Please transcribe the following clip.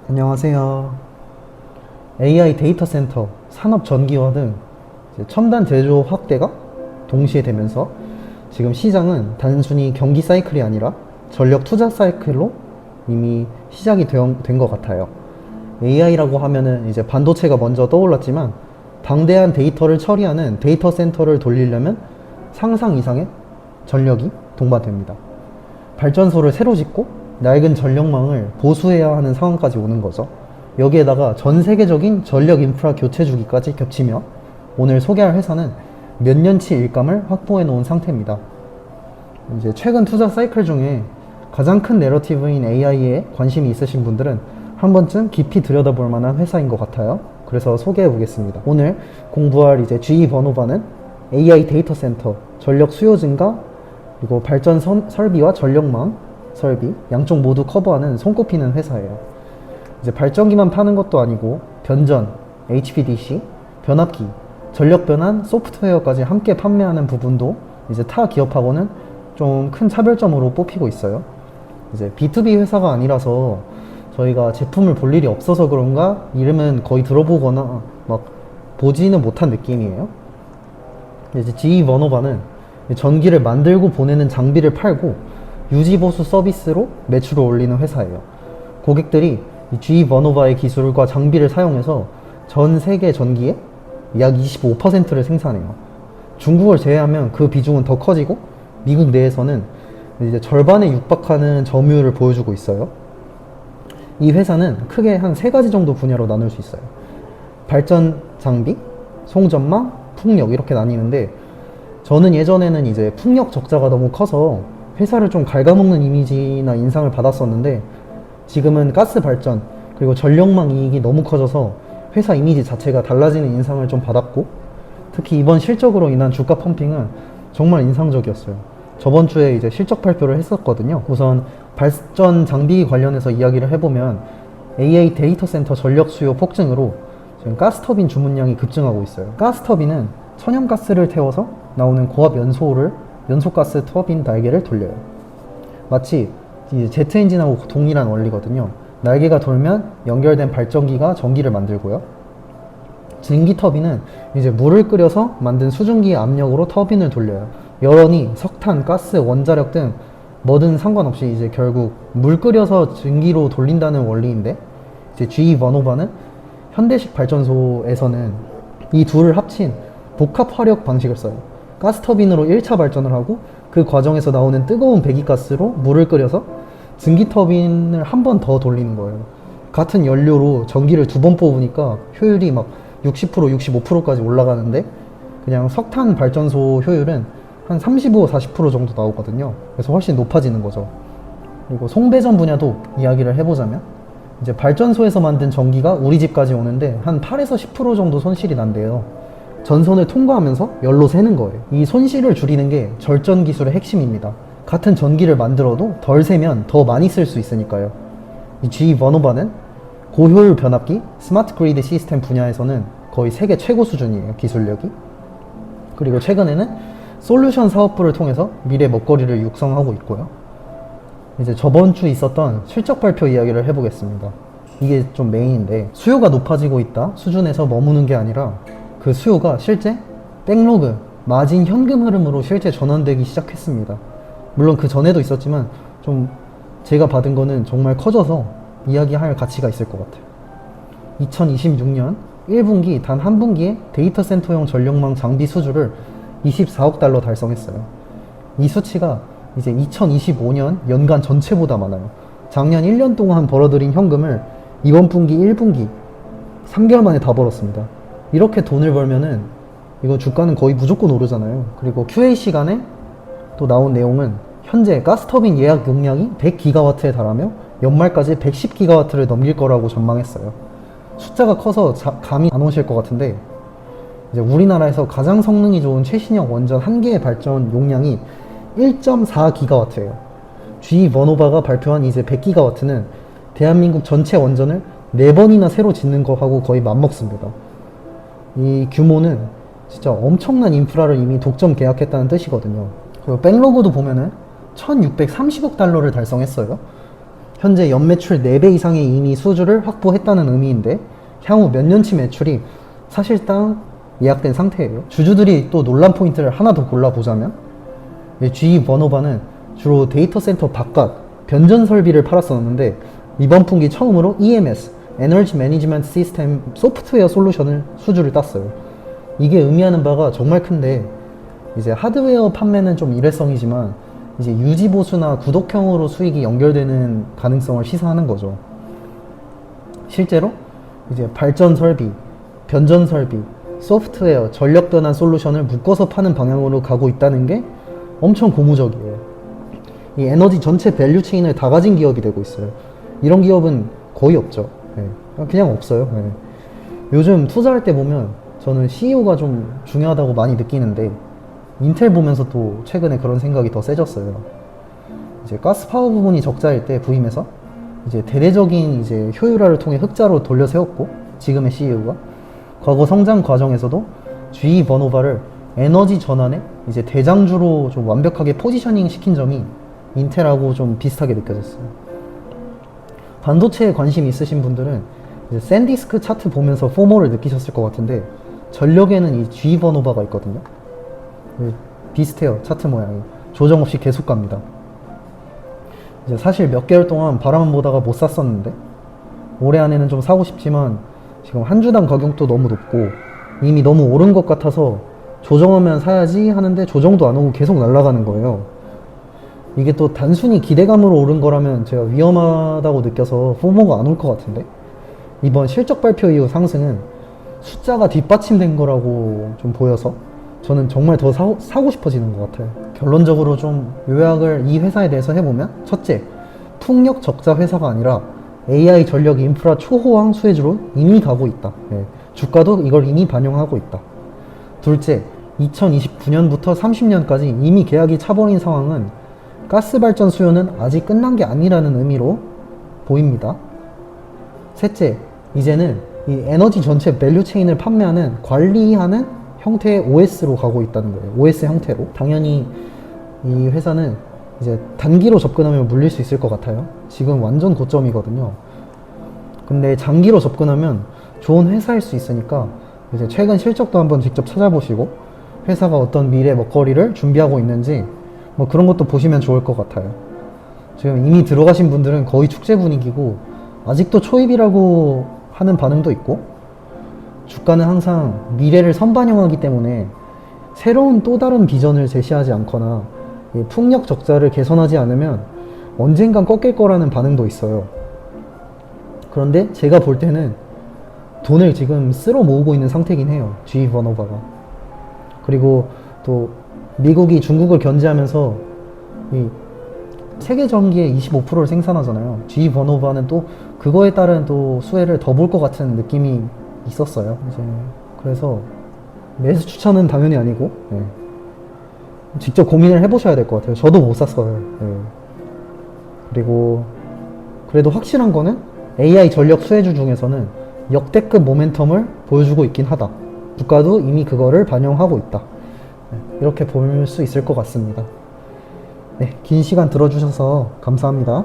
안녕하세요. AI 데이터 센터, 산업 전기화 등 이제 첨단 제조 확대가 동시에 되면서 지금 시장은 단순히 경기 사이클이 아니라 전력 투자 사이클로 이미 시작이 된 것 같아요. AI라고 하면은 이제 반도체가 먼저 떠올랐지만 방대한 데이터를 처리하는 데이터 센터를 돌리려면 상상 이상의 전력이 동반됩니다. 발전소를 새로 짓고 낡은 전력망을 보수해야 하는 상황까지 오는 거죠. 여기에다가 전 세계적인 전력 인프라 교체 주기까지 겹치며 오늘 소개할 회사는 몇 년치 일감을 확보해 놓은 상태입니다. 이제 최근 투자 사이클 중에 가장 큰 내러티브인 AI에 관심이 있으신 분들은 한 번쯤 깊이 들여다볼 만한 회사인 것 같아요. 그래서 소개해 보겠습니다. 오늘 공부할 이제 GE 버노바는 AI 데이터 센터, 전력 수요 증가, 그리고 발전 설비와 전력망 설비 양쪽 모두 커버하는 손꼽히는 회사예요. 이제 발전기만 파는 것도 아니고 변전, HVDC, 변압기, 전력 변환, 소프트웨어까지 함께 판매하는 부분도 이제 타 기업하고는 좀 큰 차별점으로 뽑히고 있어요. 이제 B2B 회사가 아니라서 저희가 제품을 볼 일이 없어서 그런가 이름은 거의 들어보거나 막 보지는 못한 느낌이에요. 이제 GE 버노바는 전기를 만들고 보내는 장비를 팔고 유지보수 서비스로 매출을 올리는 회사예요. 고객들이 이 GE 버노바의 기술과 장비를 사용해서 전 세계 전기의 약 25%를 생산해요. 중국을 제외하면 그 비중은 더 커지고 미국 내에서는 이제 절반에 육박하는 점유율을 보여주고 있어요. 이 회사는 크게 한 세 가지 정도 분야로 나눌 수 있어요. 발전 장비, 송전망, 풍력 이렇게 나뉘는데 저는 예전에는 이제 풍력 적자가 너무 커서 회사를 좀 갉아먹는 이미지나 인상을 받았었는데 지금은 가스 발전 그리고 전력망 이익이 너무 커져서 회사 이미지 자체가 달라지는 인상을 좀 받았고 특히 이번 실적으로 인한 주가 펌핑은 정말 인상적이었어요. 저번 주에 이제 실적 발표를 했었거든요. 우선 발전 장비 관련해서 이야기를 해보면 AI 데이터 센터 전력 수요 폭증으로 지금 가스터빈 주문량이 급증하고 있어요. 가스터빈은 천연가스를 태워서 나오는 고압 연소가스 터빈 날개를 돌려요. 마치 이제 제트 엔진하고 동일한 원리거든요. 날개가 돌면 연결된 발전기가 전기를 만들고요. 증기 터빈은 이제 물을 끓여서 만든 수증기의 압력으로 터빈을 돌려요. 여론이 석탄, 가스, 원자력 등 뭐든 상관없이 이제 결국 물 끓여서 증기로 돌린다는 원리인데 이제 GE 버노바는 현대식 발전소에서는 이 둘을 합친 복합 화력 방식을 써요. 가스터빈으로 1차 발전을 하고 그 과정에서 나오는 뜨거운 배기가스로 물을 끓여서 증기터빈을 한 번 더 돌리는 거예요. 같은 연료로 전기를 두 번 뽑으니까 효율이 막 60%, 65%까지 올라가는데 그냥 석탄 발전소 효율은 한 35, 40% 정도 나오거든요. 그래서 훨씬 높아지는 거죠. 그리고 송배전 분야도 이야기를 해보자면 이제 발전소에서 만든 전기가 우리 집까지 오는데 한 8에서 10% 정도 손실이 난대요. 전선을 통과하면서 열로 새는 거예요. 이 손실을 줄이는 게 절전 기술의 핵심입니다. 같은 전기를 만들어도 덜 새면 더 많이 쓸 수 있으니까요. 이 GE 버노바는 고효율 변압기, 스마트 그리드 시스템 분야에서는 거의 세계 최고 수준이에요, 기술력이. 그리고 최근에는 솔루션 사업부를 통해서 미래 먹거리를 육성하고 있고요. 이제 저번 주 있었던 실적 발표 이야기를 해보겠습니다. 이게 좀 메인인데 수요가 높아지고 있다 수준에서 머무는 게 아니라 그 수요가 실제 백로그, 마진 현금 흐름으로 실제 전환되기 시작했습니다. 물론 그 전에도 있었지만 좀 제가 받은 거는 정말 커져서 이야기할 가치가 있을 것 같아요. 2026년 1분기 단 한 분기에 데이터 센터용 전력망 장비 수주를 24억 달러 달성했어요. 이 수치가 이제 2025년 연간 전체보다 많아요. 작년 1년 동안 벌어들인 현금을 이번 분기 1분기 3개월 만에 다 벌었습니다. 이렇게 돈을 벌면은 이거 주가는 거의 무조건 오르잖아요. 그리고 QA 시간에 또 나온 내용은 현재 가스터빈 예약 용량이 100기가와트에 달하며 연말까지 110기가와트를 넘길 거라고 전망했어요. 숫자가 커서 감이 안 오실 것 같은데 이제 우리나라에서 가장 성능이 좋은 최신형 원전 한 개의 발전 용량이 1.4기가와트예요. GE 버노바가 발표한 이제 100기가와트는 대한민국 전체 원전을 4번이나 새로 짓는 거하고 거의 맞먹습니다. 이 규모는 진짜 엄청난 인프라를 이미 독점 계약했다는 뜻이거든요. 그리고 백로그도 보면은 1630억 달러를 달성했어요. 현재 연매출 4배 이상의 이미 수주를 확보했다는 의미인데 향후 몇 년치 매출이 사실상 예약된 상태예요. 주주들이 또 논란 포인트를 하나 더 골라보자면 GE 버노바는 주로 데이터 센터 바깥 변전 설비를 팔았었는데 이번 분기 처음으로 EMS, 에너지 매니지먼트 시스템 소프트웨어 솔루션을 수주를 땄어요. 이게 의미하는 바가 정말 큰데 이제 하드웨어 판매는 좀 일회성이지만 이제 유지 보수나 구독형으로 수익이 연결되는 가능성을 시사하는 거죠. 실제로 이제 발전 설비, 변전 설비, 소프트웨어, 전력 변환 솔루션을 묶어서 파는 방향으로 가고 있다는 게 엄청 고무적이에요. 이 에너지 전체 밸류 체인을 다 가진 기업이 되고 있어요. 이런 기업은 거의 없죠. 그냥 없어요. 요즘 투자할 때 보면 저는 CEO가 좀 중요하다고 많이 느끼는데 인텔 보면서 또 최근에 그런 생각이 더 세졌어요. 이제 가스 파워 부분이 적자일 때 부임해서 이제 대대적인 이제 효율화를 통해 흑자로 돌려 세웠고 지금의 CEO가 과거 성장 과정에서도 GE 버노바를 에너지 전환에 이제 대장주로 좀 완벽하게 포지셔닝 시킨 점이 인텔하고 좀 비슷하게 느껴졌어요. 반도체에 관심 있으신 분들은 이제 샌디스크 차트 보면서 포모를 느끼셨을 것 같은데 전력에는 이 GE 버노바가 있거든요. 비슷해요. 차트 모양이 조정 없이 계속 갑니다. 이제 사실 몇 개월 동안 바라만 보다가 못 샀었는데 올해 안에는 좀 사고 싶지만 지금 한 주당 가격도 너무 높고 이미 너무 오른 것 같아서 조정하면 사야지 하는데 조정도 안 오고 계속 날아가는 거예요. 이게 또 단순히 기대감으로 오른 거라면 제가 위험하다고 느껴서 포모가 안 올 것 같은데 이번 실적 발표 이후 상승은 숫자가 뒷받침된 거라고 좀 보여서 저는 정말 더 사고 싶어지는 것 같아요. 결론적으로 좀 요약을 이 회사에 대해서 해보면 첫째, 풍력 적자 회사가 아니라 AI 전력 인프라 초호황 수혜주로 이미 가고 있다. 주가도 이걸 이미 반영하고 있다. 둘째, 2029년부터 30년까지 이미 계약이 차버린 상황은 가스 발전 수요는 아직 끝난 게 아니라는 의미로 보입니다. 셋째, 이제는 이 에너지 전체 밸류 체인을 판매하는 관리하는 형태의 OS로 가고 있다는 거예요. OS 형태로. 당연히 이 회사는 이제 단기로 접근하면 물릴 수 있을 것 같아요. 지금 완전 고점이거든요. 근데 장기로 접근하면 좋은 회사일 수 있으니까 이제 최근 실적도 한번 직접 찾아보시고 회사가 어떤 미래 먹거리를 준비하고 있는지 뭐 그런 것도 보시면 좋을 것 같아요. 지금 이미 들어가신 분들은 거의 축제 분위기고 아직도 초입이라고 하는 반응도 있고 주가는 항상 미래를 선반영하기 때문에 새로운 또 다른 비전을 제시하지 않거나 풍력 적자를 개선하지 않으면 언젠간 꺾일 거라는 반응도 있어요. 그런데 제가 볼 때는 돈을 지금 쓸어 모으고 있는 상태긴 해요. GE 버노바가. 그리고 또 미국이 중국을 견제하면서 이 세계 전기의 25%를 생산하잖아요. GE 버노바는 또 그거에 따른 또 수혜를 더 볼 것 같은 느낌이 있었어요. 이제 그래서 매수 추천은 당연히 아니고 직접 고민을 해보셔야 될 것 같아요. 저도 못 샀어요. 그리고 그래도 확실한 거는 AI 전력 수혜주 중에서는 역대급 모멘텀을 보여주고 있긴 하다. 주가도 이미 그거를 반영하고 있다. 이렇게 볼 수 있을 것 같습니다. 긴 시간 들어주셔서 감사합니다.